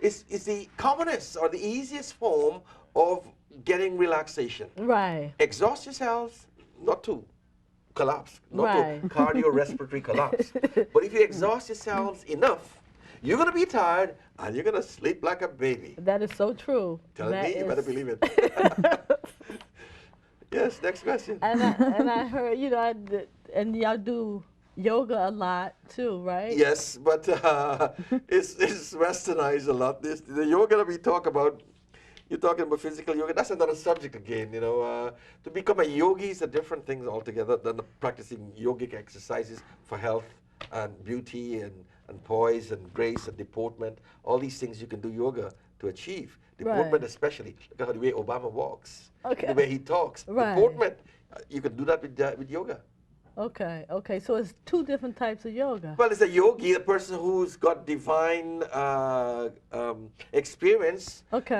It's the commonest or the easiest form of getting relaxation. Right. Exhaust yourselves, not to collapse, not Right. to cardiorespiratory collapse. But if you exhaust yourselves enough, you're going to be tired and you're going to sleep like a baby. That is so true. Tell That me, you better is- believe it. Yes, next question. and I heard, and y'all do yoga a lot too, right? Yes, but it's westernized a lot. The yoga that we talk about, you're talking about physical yoga, that's another subject again, To become a yogi is a different thing altogether than practicing yogic exercises for health and beauty and poise and grace and deportment. All these things you can do yoga to achieve. Deportment Right. especially. Look at the way Obama walks, Okay. the way he talks. Right. Deportment, you can do that with yoga. Okay. So it's two different types of yoga. Well, it's a yogi, a person who's got divine experience. Okay.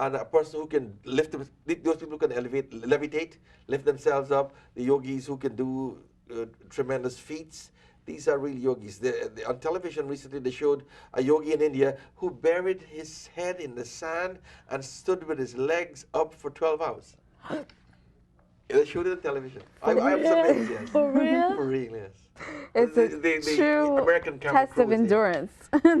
And a person who can those people who can levitate, lift themselves up. The yogis who can do tremendous feats. These are real yogis. On television recently, they showed a yogi in India who buried his head in the sand and stood with his legs up for 12 hours. They showed it on television. I was amazed, yes. For real? For real, yes. It's a true American camera test of crews, endurance,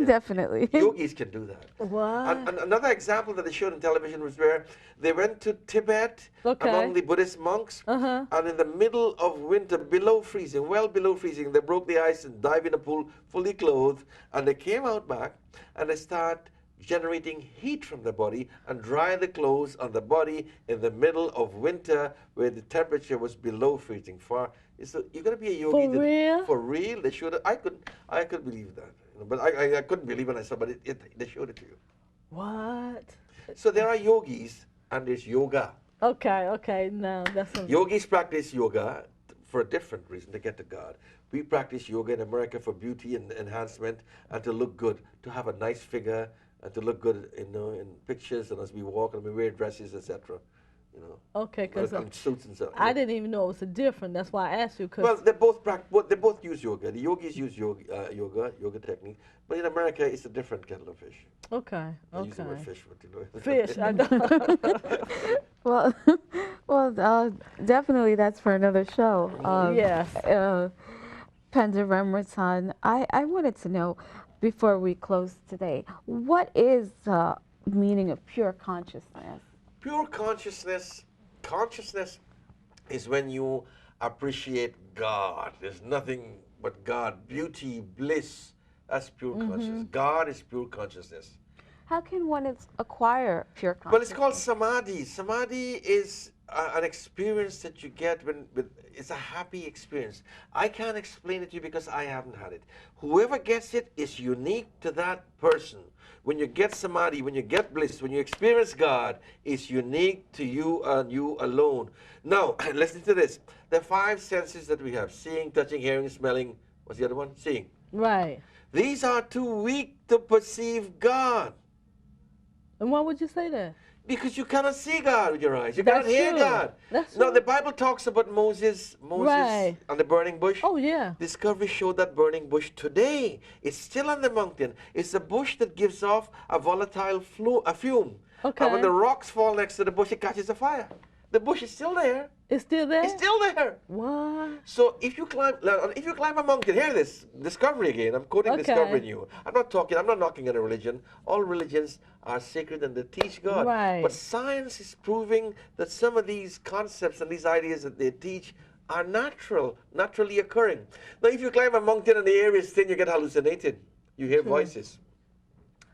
definitely. Yogis can do that. What? And another example that they showed on television was where they went to Tibet Okay. among the Buddhist monks, and in the middle of winter, below freezing, well below freezing, they broke the ice and dived in a pool fully clothed, and they came out back and they start generating heat from the body and dry the clothes on the body in the middle of winter where the temperature was below freezing. You're going to be a yogi. For real? For real? They showed it. I could believe that. But I couldn't believe when I saw it, but they showed it to you. What? So there are yogis and there's yoga. Okay. Now that's something. Yogis practice yoga for a different reason, to get to God. We practice yoga in America for beauty and enhancement and to look good, to have a nice figure and to look good in pictures and as we walk and we wear dresses, etc. Okay, because And suits and so. I didn't even know it was a different. That's why I asked you. Cause Well, they both use yoga. The yogis use yoga technique, but in America it's a different kettle of fish. okay. I use the word fish, but Fish. I know. Well, definitely that's for another show. Yes. Pandit Ramratan, I wanted to know, before we close today, what is the meaning of pure consciousness? Pure consciousness is when you appreciate God. There's nothing but God. Beauty, bliss, that's pure consciousness. God is pure consciousness. How can one acquire pure consciousness? Well, it's called samadhi. Samadhi is an experience that you get it's a happy experience. I can't explain it to you because I haven't had it. Whoever gets it is unique to that person. When you get samadhi, when you get bliss, when you experience God, it's unique to you and you alone. Now, listen to this. The five senses that we have, seeing, touching, hearing, smelling, what's the other one? Seeing. Right. These are too weak to perceive God. And why would you say that? Because you cannot see God with your eyes. You That's cannot hear true. God. That's No, true. the Bible talks about Moses Right. on the burning bush. Oh yeah. Discovery showed that burning bush today. It's still on the mountain. It's a bush that gives off a volatile fume. Okay. And when the rocks fall next to the bush, it catches a fire. The bush is still there. It's still there. It's still there. What? So if you climb a mountain, hear this, discovery again. I'm quoting Okay. discovery new. I'm not knocking on a religion. All religions are sacred and they teach God. Right. But science is proving that some of these concepts and these ideas that they teach are naturally occurring. Now if you climb a mountain and the air is thin, you get hallucinated. You hear voices.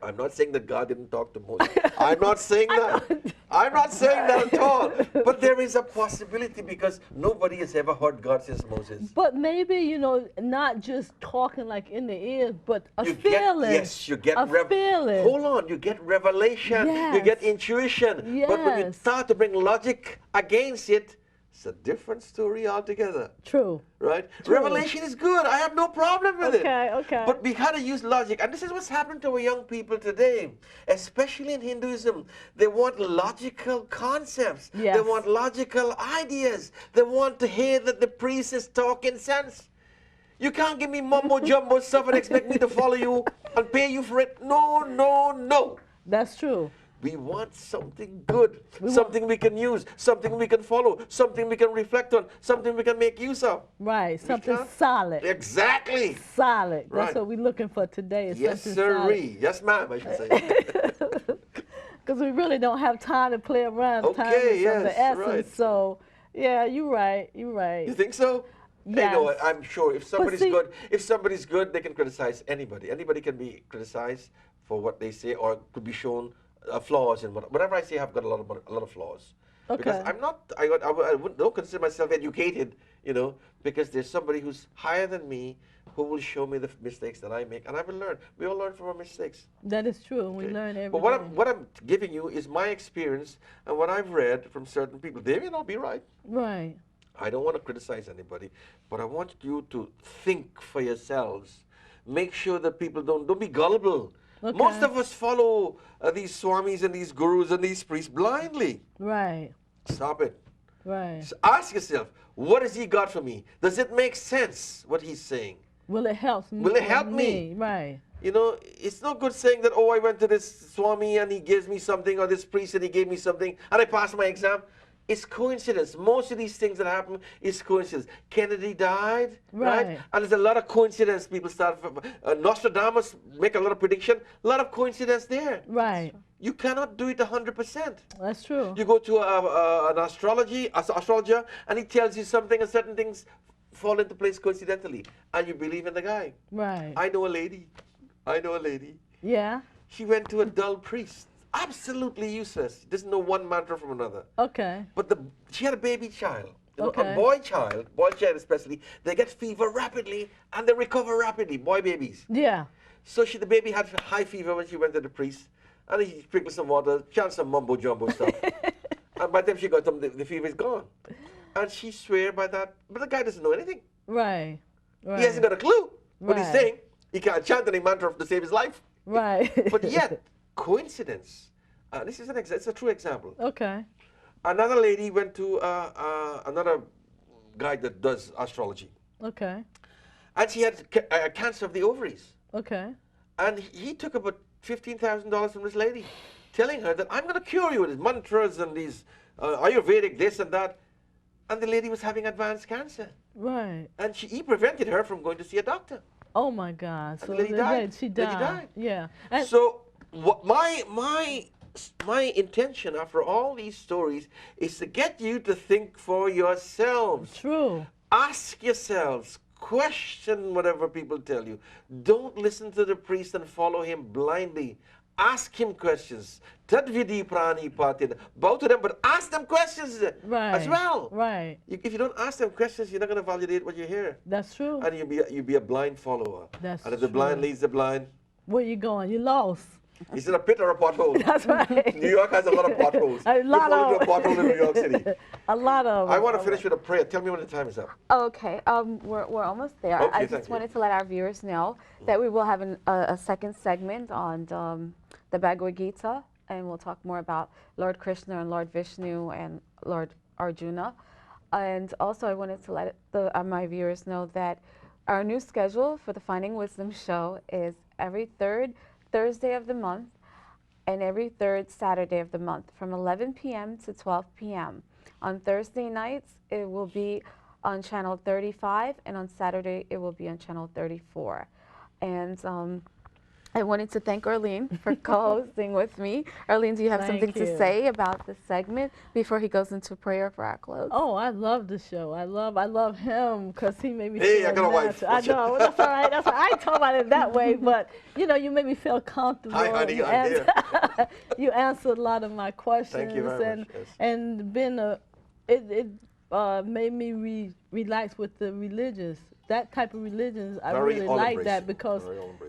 I'm not saying that God didn't talk to Moses. I'm not saying that. I'm not saying that at all. But there is a possibility because nobody has ever heard God since Moses. But maybe, not just talking like in the ears, but a You feeling. you get a feeling. Hold on, you get revelation, you get Yes. intuition. But when you Yes. start to bring logic against it, it's a different story altogether. True. Right? True. Revelation is good. I have no problem with it. Okay. But we had to use logic. And this is what's happening to our young people today, especially in Hinduism. They want logical concepts. Yes. They want logical ideas. They want to hear that the priest is talking sense. You can't give me mumbo jumbo stuff and expect me to follow you and pay you for it. No, no, no. That's true. We want something good, We want- something we can use, something we can follow, something we can reflect on, something we can make use of. Right. Something can't- solid. Exactly. Solid. Right. That's what we're looking for today. Is Yes, something solid. sirree. Yes, ma'am, I should say. Because we really don't have time to play around. Time Okay, is of the yes, essence. right. So, yeah, you're right. You're right. You think so? Hey, no, Yes. I'm sure if somebody's see- good, they can criticize anybody. Anybody can be criticized for what they say, or could be shown flaws in whatever I say. I've got a lot of flaws. Because Okay. I'm not, don't consider myself educated, because there's somebody who's higher than me who will show me the mistakes that I make, and I will learn. We all learn from our mistakes. That is true. We Okay? learn every But day. what I'm giving you is my experience and what I've read from certain people. They may not be right. Right. I don't want to criticize anybody, but I want you to think for yourselves. Make sure that people don't be gullible. Okay. Most of us follow these swamis and these gurus and these priests blindly. Right. Stop it. Right. Just ask yourself, what has he got for me? Does it make sense what he's saying? Will it help me? Will it help me? Right. It's no good saying that, oh, I went to this swami and he gives me something, or this priest and he gave me something, and I passed my exam. It's coincidence. Most of these things that happen is coincidence. Kennedy died, right? Right. And there's a lot of coincidence. People start, Nostradamus make a lot of prediction, a lot of coincidence there. Right. You cannot do it 100%. That's true. You go to an astrologer, and he tells you something, and certain things fall into place coincidentally, and you believe in the guy. Right. I know a lady. Yeah. She went to a dull priest, absolutely useless. Doesn't know one mantra from another. Okay. But she had a baby child. Okay. A boy child especially, they get fever rapidly and they recover rapidly, boy babies. Yeah. So the baby had high fever when she went to the priest, and he sprinkled some water, chanted some mumbo jumbo stuff. And by the time she got home, the fever is gone. And she swear by that, but the guy doesn't know anything. Right. Right. He hasn't got a clue what he's Right. saying. He can't chant any mantra to save his life. Right. But yet, coincidence. This is it's a true example. Okay. Another lady went to another guy that does astrology, Okay. and she had cancer of the ovaries. Okay. And he took about $15,000 from this lady, telling her that I'm going to cure you with these mantras and these Ayurvedic this and that. And the lady was having advanced cancer, Right. and he prevented her from going to see a doctor. Oh my God. So the lady the died. She The lady died. died. Yeah. And So my intention after all these stories is to get you to think for yourselves. true. Ask yourselves, question whatever people tell you. Don't listen to the priest and follow him blindly. Ask him questions. Tadvidi prani patin. Bow to them, but ask them questions Right. as well. Right. If you don't ask them questions, you're not going to validate what you hear. That's true. And you'll be a blind follower. That's and if the blind true. leads the blind, Where you going? You lost. is it a pit or a pothole? That's right. New York has a lot of potholes. A lot you fall of- into a pothole in New York City. A lot of. I want to finish with a prayer. Tell me when the time is up. Okay, we're almost there. Okay, I thank just you. wanted to let our viewers know that we will have a second segment on the Bhagavad Gita, and we'll talk more about Lord Krishna and Lord Vishnu and Lord Arjuna. And also, I wanted to let my viewers know that our new schedule for the Finding Wisdom show is every third Thursday of the month and every third Saturday of the month from 11 p.m. to 12 p.m. On Thursday nights, it will be on channel 35, and on Saturday, it will be on channel 34. And I wanted to thank Arlene for co-hosting with me. Arlene, do you have Thank something to you. say about this segment before he goes into prayer for our close? Oh, I love the show. I love him because he made me Hey, feel I got a wife. natural. I know. That's all right. That's all right. I ain't talking about it that way, but you made me feel comfortable. Hi, honey, You I'm here. you answered a lot of my questions. you very and much, yes. and it made me relax with the religions. That type of religions, I Very really all like that embracing, because very all embracing.